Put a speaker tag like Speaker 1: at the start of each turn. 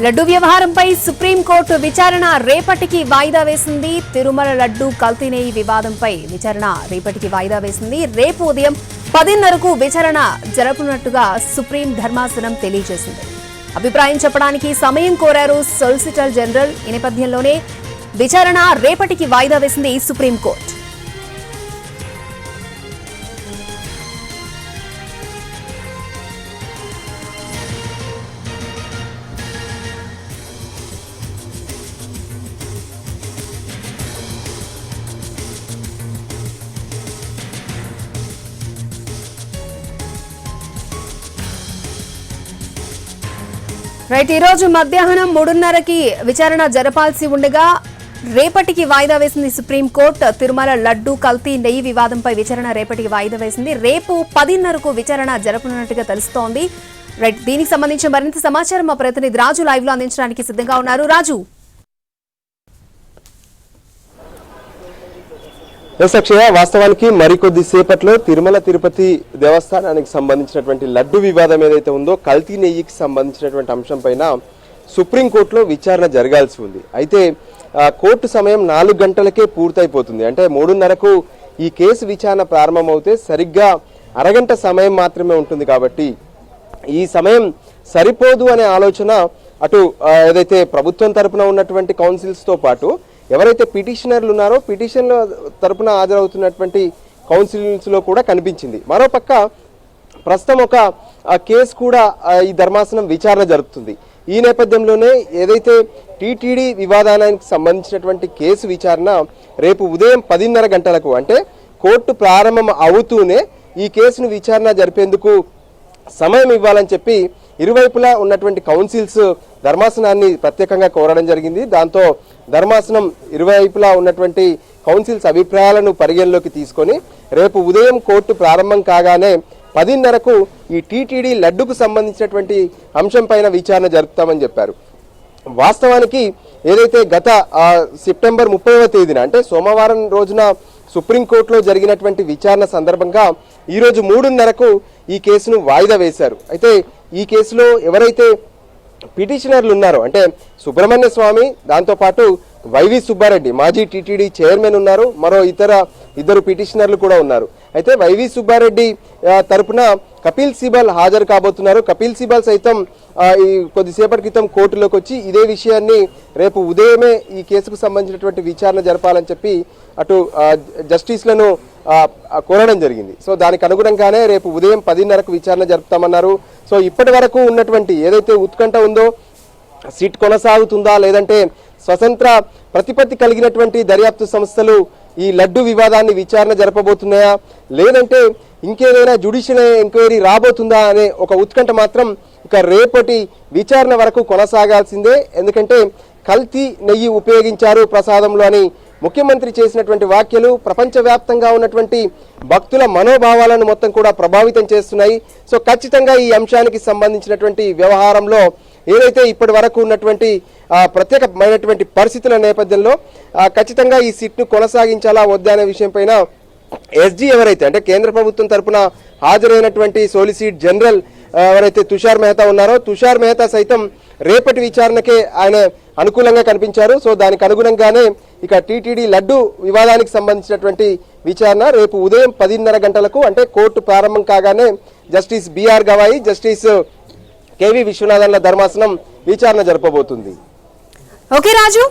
Speaker 1: లడ్డు వ్యవహారంపై సుప్రీంకోర్టు విచారణ రేపటికి వాయిదా వేసింది. తిరుమల లడ్డు కల్తీ నెయ్యి వివాదంపై విచారణ రేపటికి వాయిదా వేసింది. రేపు ఉదయం 10:30కు విచారణ జరపనున్నట్టుగా సుప్రీం ధర్మాసనం తెలియజేసింది. అభిప్రాయం చెప్పడానికి సమయం కోరారు సొలిసిటర్ జనరల్. ఈ నేపథ్యంలోనే విచారణ రేపటికి వాయిదా వేసింది సుప్రీంకోర్టు. రైట్, ఈ రోజు మధ్యాహ్నం 3:30కి విచారణ జరపాల్సి ఉండగా రేపటికి వాయిదా వేసింది సుప్రీంకోర్టు. తిరుమల లడ్డు కల్తీ నెయ్యి వివాదంపై విచారణ రేపటికి వాయిదా వేసింది. రేపు 10:30కు విచారణ జరపనున్నట్టుగా తెలుస్తోంది. రైట్, దీనికి సంబంధించి మరింత సమాచారం మా ప్రతినిధి రాజు లైవ్ లో అందించడానికి సిద్ధంగా ఉన్నారు. రాజు.
Speaker 2: అక్షయ, వాస్తవానికి మరికొద్ది సేపట్లో తిరుమల తిరుపతి దేవస్థానానికి సంబంధించినటువంటి లడ్డు వివాదం ఏదైతే ఉందో కల్తీ నెయ్యికి సంబంధించినటువంటి అంశం పైన సుప్రీంకోర్టులో విచారణ జరగాల్సి ఉంది. అయితే కోర్టు సమయం 4 గంటలకే పూర్తయిపోతుంది. అంటే 3:30కు ఈ కేసు విచారణ ప్రారంభమవుతే సరిగ్గా అరగంట సమయం మాత్రమే ఉంటుంది. కాబట్టి ఈ సమయం సరిపోదు అనే ఆలోచన అటు ఏదైతే ప్రభుత్వం తరపున ఉన్నటువంటి కౌన్సిల్స్తో పాటు ఎవరైతే పిటిషనర్లు ఉన్నారో పిటిషన్ల తరపున హాజరవుతున్నటువంటి కౌన్సిల్స్లో కూడా కనిపించింది. మరోపక్క ప్రస్తుతం ఒక కేసు కూడా ఈ ధర్మాసనం విచారణ జరుపుతుంది. ఈ నేపథ్యంలోనే ఏదైతే టీటీడీ వివాదానికి సంబంధించినటువంటి కేసు విచారణ రేపు ఉదయం 10:30 గంటలకు అంటే కోర్టు ప్రారంభం అవుతూనే ఈ కేసును విచారణ జరిపేందుకు సమయం ఇవ్వాలని చెప్పి ఇరువైపులా ఉన్నటువంటి కౌన్సిల్స్ ధర్మాసనాన్ని ప్రత్యేకంగా కోరడం జరిగింది. దాంతో ధర్మాసనం ఇరువైపులా ఉన్నటువంటి కౌన్సిల్స్ అభిప్రాయాలను పరిగణలోకి తీసుకొని రేపు ఉదయం కోర్టు ప్రారంభం కాగానే 10:30కు ఈ టీటీడీ లడ్డుకు సంబంధించినటువంటి అంశం పైన విచారణ జరుపుతామని చెప్పారు. వాస్తవానికి ఏదైతే గత సెప్టెంబర్ 30వ తేదీన అంటే సోమవారం రోజున సుప్రీంకోర్టులో జరిగినటువంటి విచారణ సందర్భంగా ఈరోజు 3:30కు ఈ కేసును వాయిదా వేశారు. అయితే ఈ కేసులో ఎవరైతే పిటిషనర్లు ఉన్నారో అంటే సుబ్రహ్మణ్య స్వామి, దాంతోపాటు వైవి సుబ్బారెడ్డి మాజీ టీటీడీ చైర్మన్ ఉన్నారు, మరో ఇద్దరు పిటిషనర్లు కూడా ఉన్నారు. అయితే వైవి సుబ్బారెడ్డి తరపున కపిల్ సిబల్ హాజరు కాబోతున్నారు. కపిల్ సిబల్ సైతం ఈ కొద్దిసేపటి క్రితం కోర్టులోకి వచ్చి ఇదే విషయాన్ని రేపు ఉదయమే ఈ కేసుకు సంబంధించినటువంటి విచారణ జరపాలని చెప్పి అటు జస్టిస్లను కోరడం జరిగింది. సో దానికి అనుగుణంగానే రేపు ఉదయం 10:30కు విచారణ జరుపుతామన్నారు. సో ఇప్పటి వరకు ఉన్నటువంటి ఏదైతే ఉత్కంఠ ఉందో సిట్ కొనసాగుతుందా లేదంటే స్వతంత్ర ప్రతిపత్తి కలిగినటువంటి దర్యాప్తు సంస్థలు ఈ లడ్డు వివాదాన్ని విచారణ జరపబోతున్నాయా లేదంటే ఇంకేదైనా జ్యుడిషియల్ ఎంక్వైరీ రాబోతుందా అనే ఒక ఉత్కంఠ మాత్రం ఇక రేపటి విచారణ వరకు కొనసాగాల్సిందే. ఎందుకంటే కల్తీ నెయ్యి ఉపయోగించారు ప్రసాదంలో అని ముఖ్యమంత్రి చేసినటువంటి వ్యాఖ్యలు ప్రపంచవ్యాప్తంగా ఉన్నటువంటి భక్తుల మనోభావాలను మొత్తం కూడా ప్రభావితం చేస్తున్నాయి. సో ఖచ్చితంగా ఈ అంశానికి సంబంధించినటువంటి వ్యవహారంలో ఏదైతే ఇప్పటి వరకు ఉన్నటువంటి ప్రత్యేకమైనటువంటి పరిస్థితుల నేపథ్యంలో ఖచ్చితంగా ఈ సిట్ను కొనసాగించాలా వద్దా అనే విషయం పైన ఎస్జీ ఎవరైతే అంటే కేంద్ర ప్రభుత్వం తరపున హాజరైనటువంటి సోలిసిటర్ జనరల్ ఎవరైతే తుషార్ మెహతా ఉన్నారో తుషార్ మెహతా సైతం రేపటి విచారణకే ఆయన అనుకూలంగా కనిపించారు. సో దానికి అనుగుణంగానే ఇక టీటీడీ లడ్డు వివాదానికి సంబంధించినటువంటి విచారణ రేపు ఉదయం 10:30 గంటలకు అంటే కోర్టు ప్రారంభం కాగానే జస్టిస్ బిఆర్ గవాయి, జస్టిస్ కేవి విశ్వనాథన్ల ధర్మాసనం విచారణ జరపబోతుంది.
Speaker 1: ఓకే రాజు.